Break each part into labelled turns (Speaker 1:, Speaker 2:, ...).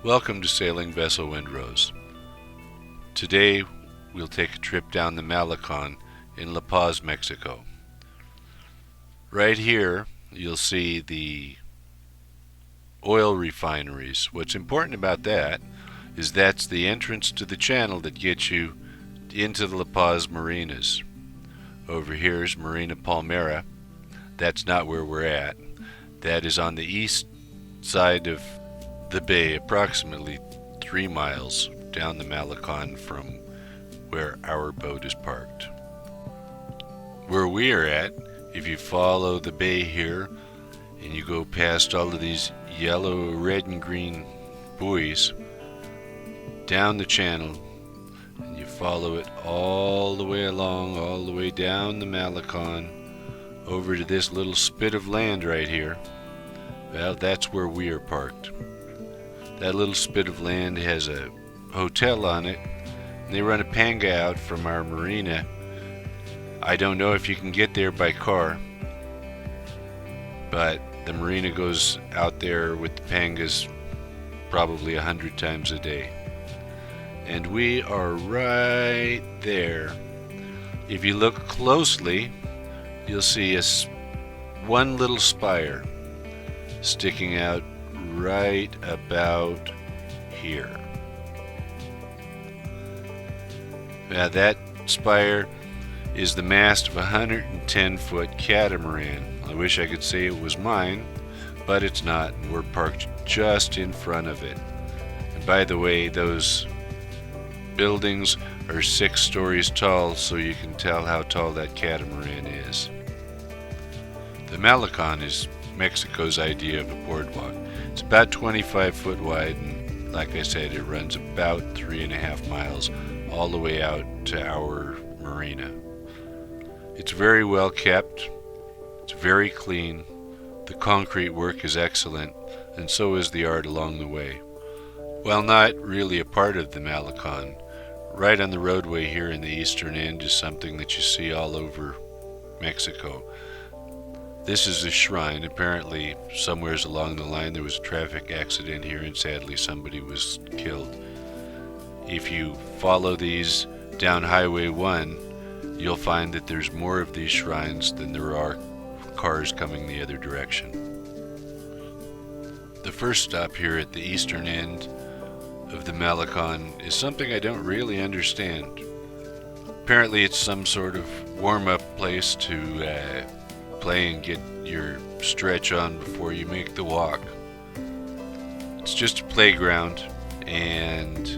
Speaker 1: Welcome to Sailing Vessel Windrows. Today we'll take a trip down the Malecon in La Paz, Mexico. Right here you'll see the oil refineries. What's important about that is that's the entrance to the channel that gets you into the La Paz marinas. Over here is Marina Palmera. That's not where we're at. That is on the east side of the bay, approximately 3 miles down the Malecon from where our boat is parked. Where we are at, if you follow the bay here and you go past all of these yellow, red, and green buoys down the channel, and you follow it all the way along, all the way down the Malecon over to this little spit of land right here, well, that's where we are parked. That little spit of land has a hotel on it, and they run a panga out from our marina. I don't know if you can get there by car, but the marina goes out there with the pangas probably 100 times a day. And we are right there. If you look closely, you'll see one little spire sticking out right about here. Now that spire is the mast of a 110-foot catamaran. I wish I could say it was mine, but it's not. We're parked just in front of it. And by the way, those buildings are 6 stories tall, so you can tell how tall that catamaran is. The Malecon is Mexico's idea of a boardwalk. It's about 25 foot wide, and like I said, it runs about 3.5 miles all the way out to our marina. It's very well kept, it's very clean, the concrete work is excellent, and so is the art along the way. While not really a part of the Malecon, right on the roadway here in the eastern end is something that you see all over Mexico. This is a shrine. Apparently, somewhere along the line there was a traffic accident here, and sadly somebody was killed. If you follow these down Highway 1, you'll find that there's more of these shrines than there are cars coming the other direction. The first stop here at the eastern end of the Malecon is something I don't really understand. Apparently it's some sort of warm-up place to play and get your stretch on before you make the walk. It's just a playground, and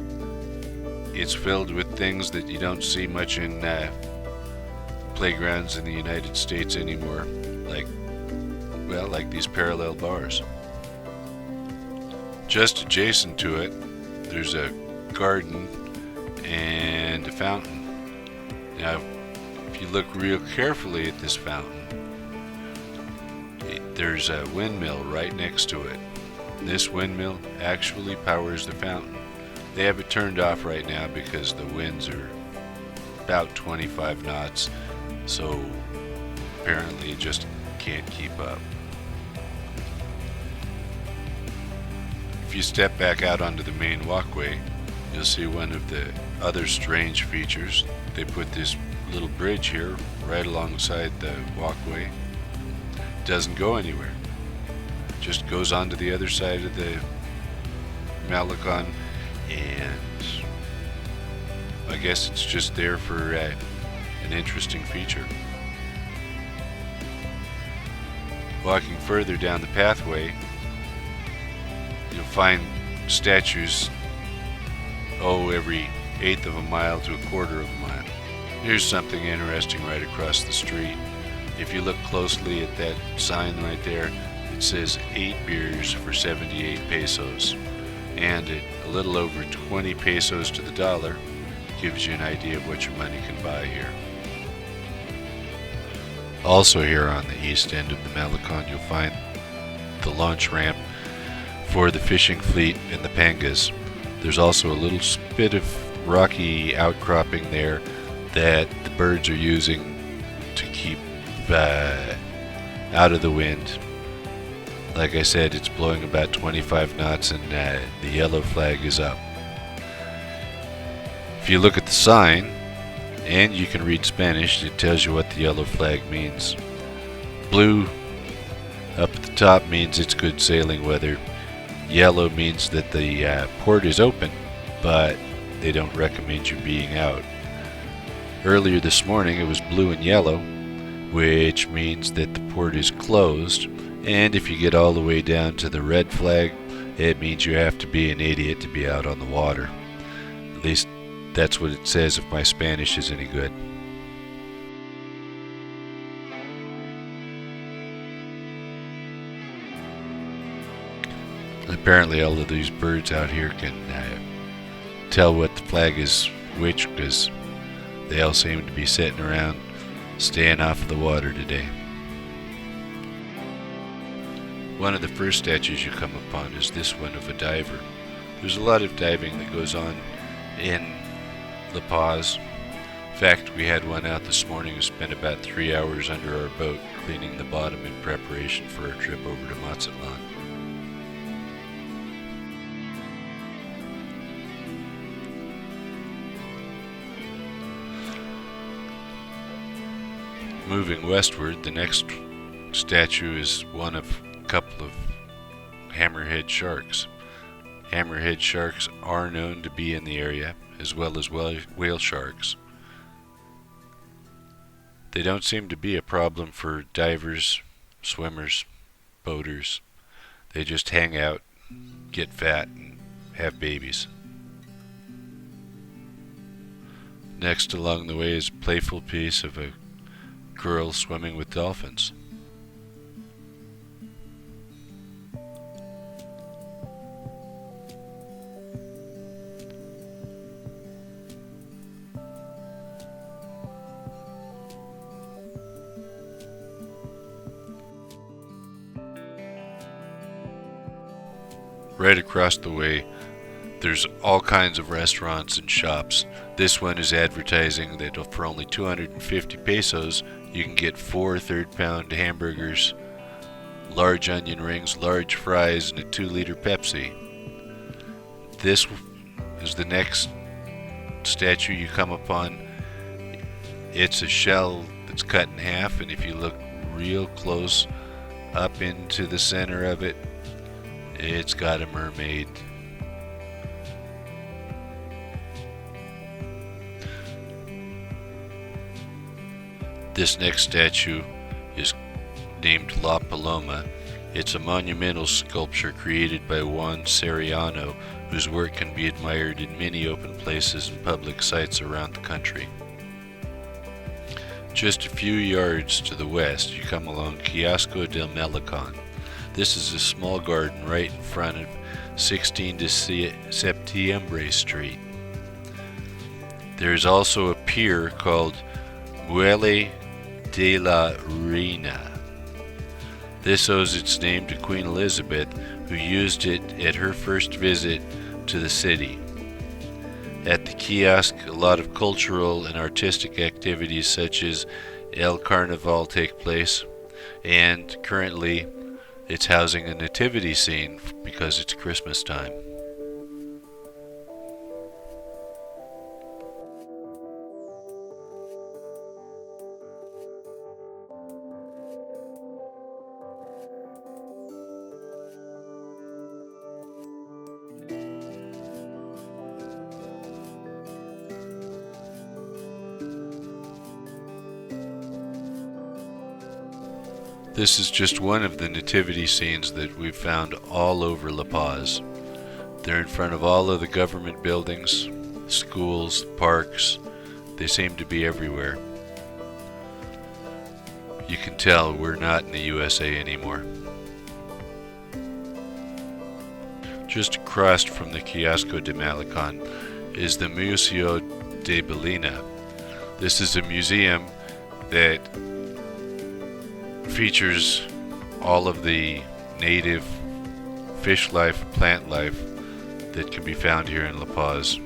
Speaker 1: it's filled with things that you don't see much in playgrounds in the United States anymore, like these parallel bars. Just adjacent to it, there's a garden and a fountain. Now, if you look real carefully at this fountain, there's a windmill right next to it. This windmill actually powers the fountain. They have it turned off right now because the winds are about 25 knots, so apparently it just can't keep up. If you step back out onto the main walkway, you'll see one of the other strange features. They put this little bridge here right alongside the walkway. Doesn't go anywhere. Just goes on to the other side of the Malecon, and I guess it's just there for an interesting feature. Walking further down the pathway, you'll find statues every 1/8 of a mile to 1/4 of a mile. Here's something interesting right across the street. If you look closely at that sign right there, it says 8 beers for 78 pesos, and at a little over 20 pesos to the dollar gives you an idea of what your money can buy here. Also here on the east end of the Malecon, you'll find the launch ramp for the fishing fleet and the pangas. There's also a little spit of rocky outcropping there that the birds are using to keep out of the wind. Like I said, it's blowing about 25 knots and the yellow flag is up. If you look at the sign, and you can read Spanish, it tells you what the yellow flag means. Blue up at the top means it's good sailing weather. Yellow means that the port is open, but they don't recommend you being out. Earlier this morning it was blue and yellow, which means that the port is closed, and if you get all the way down to the red flag, it means you have to be an idiot to be out on the water. At least that's what it says if my Spanish is any good. Apparently all of these birds out here can tell what the flag is which, because they all seem to be sitting around staying off of the water today. One of the first statues you come upon is this one of a diver. There's a lot of diving that goes on in La Paz. In fact, we had one out this morning who spent about 3 hours under our boat cleaning the bottom in preparation for our trip over to Mazatlan. Moving westward, the next statue is one of a couple of hammerhead sharks. Hammerhead sharks are known to be in the area, as well as whale sharks. They don't seem to be a problem for divers, swimmers, boaters. They just hang out, get fat, and have babies. Next along the way is a playful piece of a girl swimming with dolphins. Right across the way, there's all kinds of restaurants and shops. This one is advertising that for only 250 pesos, you can get 4 third-pound hamburgers, large onion rings, large fries, and a 2-liter Pepsi. This is the next statue you come upon. It's a shell that's cut in half, and if you look real close up into the center of it, it's got a mermaid. This next statue is named La Paloma. It's a monumental sculpture created by Juan Sariano, whose work can be admired in many open places and public sites around the country. Just a few yards to the west, you come along Kiosk del Malecon. This is a small garden right in front of 16 de Septiembre Street. There is also a pier called Muelle de la Reina. This owes its name to Queen Elizabeth, who used it at her first visit to the city. At the kiosk, a lot of cultural and artistic activities such as El Carnaval take place, and currently it's housing a nativity scene because it's Christmas time. This is just one of the nativity scenes that we've found all over La Paz. They're in front of all of the government buildings, schools, parks. They seem to be everywhere. You can tell we're not in the USA anymore. Just across from the Kiosk de Malecon is the Museo de Ballina. This is a museum that features all of the native fish life, plant life that can be found here in La Paz.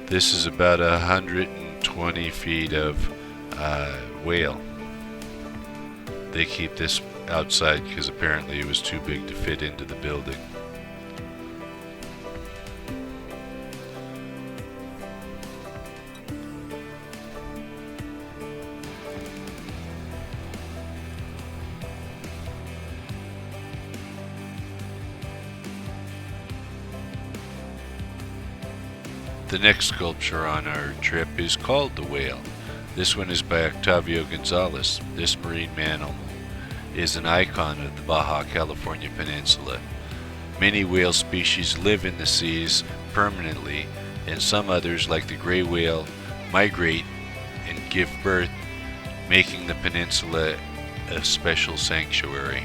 Speaker 1: This is about 120 feet of whale. They keep this outside because apparently it was too big to fit into the building. The next sculpture on our trip is called the Whale. This one is by Octavio Gonzalez. This marine mammal is an icon of the Baja California Peninsula. Many whale species live in the seas permanently, and some others, like the gray whale, migrate and give birth, making the peninsula a special sanctuary.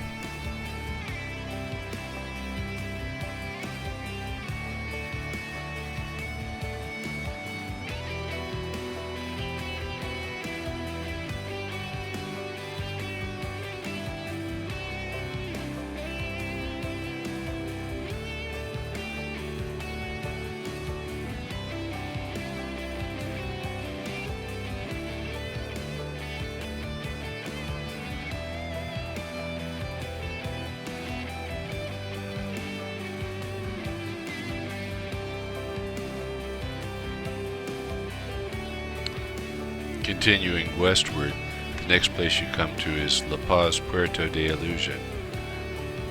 Speaker 1: Continuing westward, the next place you come to is La Paz Puerto de Illusion.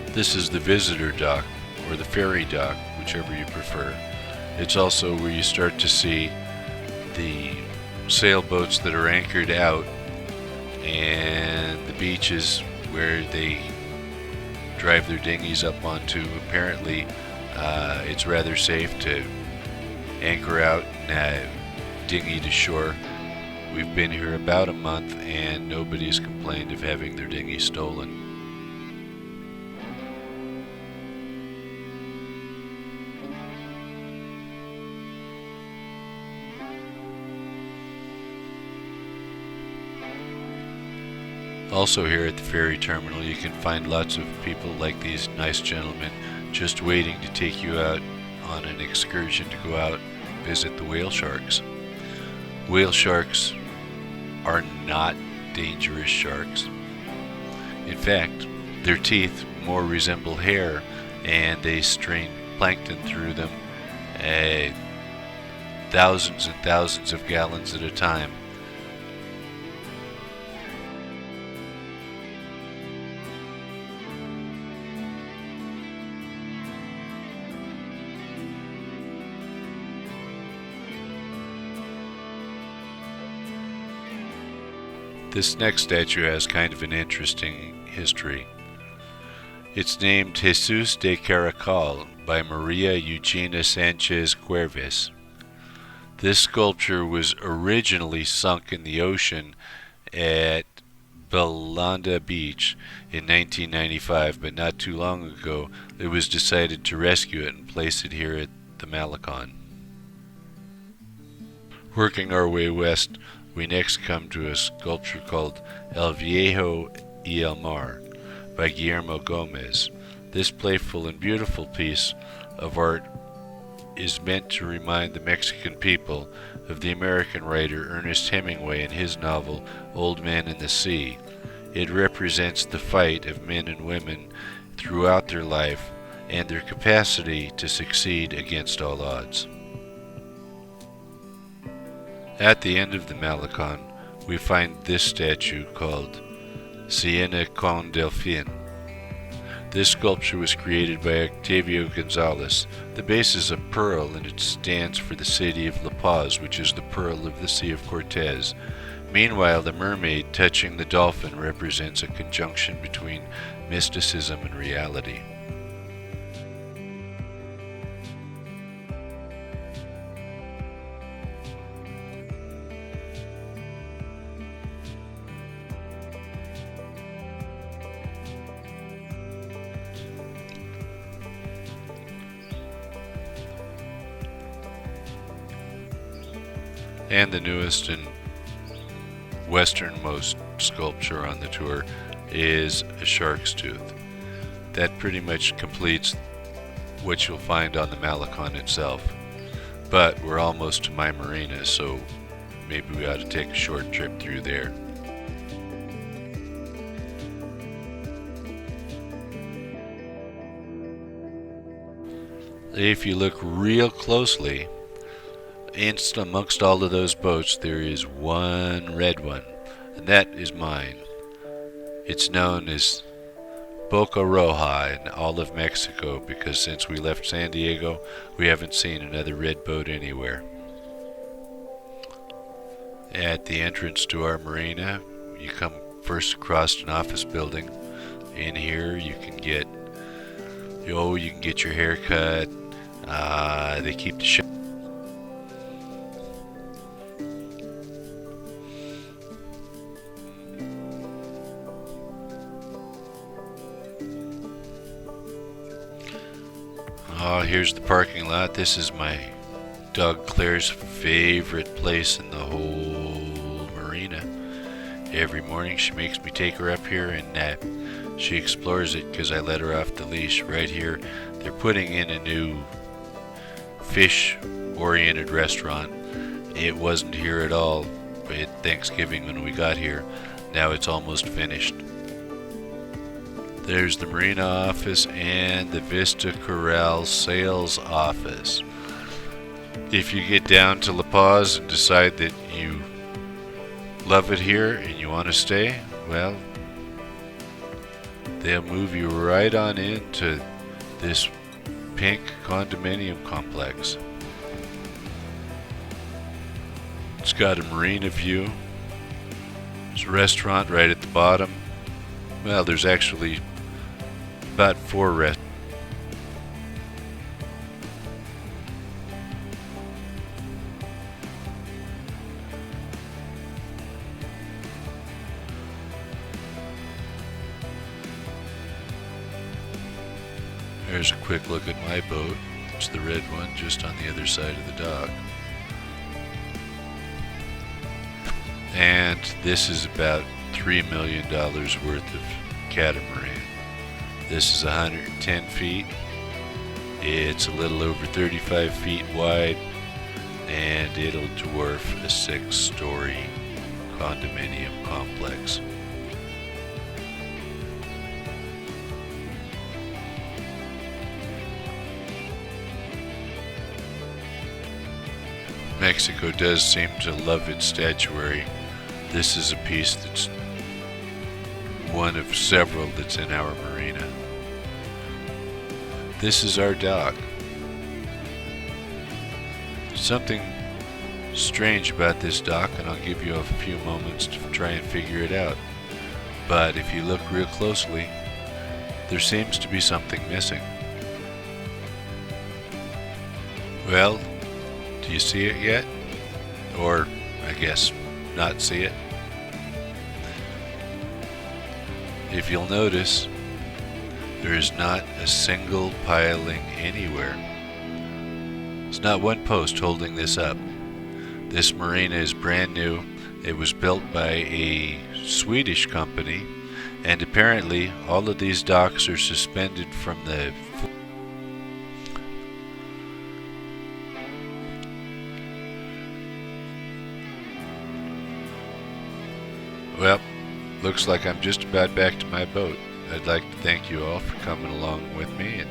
Speaker 1: This is the visitor dock, or the ferry dock, whichever you prefer. It's also where you start to see the sailboats that are anchored out and the beaches where they drive their dinghies up onto. Apparently, it's rather safe to anchor out and dinghy to shore. We've been here about a month and nobody's complained of having their dinghy stolen. Also here at the ferry terminal you can find lots of people like these nice gentlemen just waiting to take you out on an excursion to go out and visit the whale sharks. Whale sharks are not dangerous sharks. In fact, their teeth more resemble hair and they strain plankton through them thousands and thousands of gallons at a time. This next statue has kind of an interesting history. It's named Jesus de Caracol by Maria Eugenia Sanchez Cuerves. This sculpture was originally sunk in the ocean at Belanda Beach in 1995, but not too long ago it was decided to rescue it and place it here at the Malecon. Working our way west, we next come to a sculpture called El Viejo y el Mar by Guillermo Gomez. This playful and beautiful piece of art is meant to remind the Mexican people of the American writer Ernest Hemingway in his novel Old Man and the Sea. It represents the fight of men and women throughout their life and their capacity to succeed against all odds. At the end of the Malecon, we find this statue called Siena con Delfin. This sculpture was created by Octavio Gonzalez. The base is a pearl and it stands for the city of La Paz, which is the pearl of the Sea of Cortez. Meanwhile, the mermaid touching the dolphin represents a conjunction between mysticism and reality. And the newest and westernmost sculpture on the tour is a shark's tooth. That pretty much completes what you'll find on the Malecon itself. But we're almost to my marina, so maybe we ought to take a short trip through there. If you look real closely, amongst all of those boats, there is one red one, and that is mine. It's known as Boca Roja in all of Mexico because since we left San Diego, we haven't seen another red boat anywhere. At the entrance to our marina, you come first across an office building. In here, you can get your hair cut. They keep the shop. Oh, here's the parking lot. This is my dog Claire's favorite place in the whole marina. Every morning she makes me take her up here and she explores it because I let her off the leash. Right here, they're putting in a new fish-oriented restaurant. It wasn't here at all at Thanksgiving when we got here. Now it's almost finished. There's the Marina Office and the Vista Corral sales office. If you get down to La Paz and decide that you love it here and you want to stay, well, they'll move you right on into this pink condominium complex. It's got a marina view. There's a restaurant right at the bottom. Well, there's actually about 4 restaurants. There's a quick look at my boat. It's the red one just on the other side of the dock. And this is about $3 million worth of catamaran. This is 110 feet. It's a little over 35 feet wide, and it'll dwarf a 6-story condominium complex. Mexico does seem to love its statuary. This is a piece that's one of several that's in our marina. This is our dock. Something strange about this dock, and I'll give you a few moments to try and figure it out. But if you look real closely, there seems to be something missing. Well, do you see it yet? Or, I guess, not see it? If you'll notice, there is not a single piling anywhere. There's not one post holding this up. This marina is brand new. It was built by a Swedish company, and apparently all of these docks are suspended from the Well, looks like I'm just about back to my boat. I'd like to thank you all for coming along with me and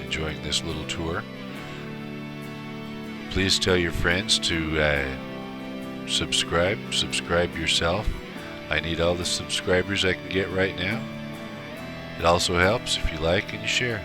Speaker 1: enjoying this little tour. Please tell your friends to subscribe yourself. I need all the subscribers I can get right now. It also helps if you like and you share.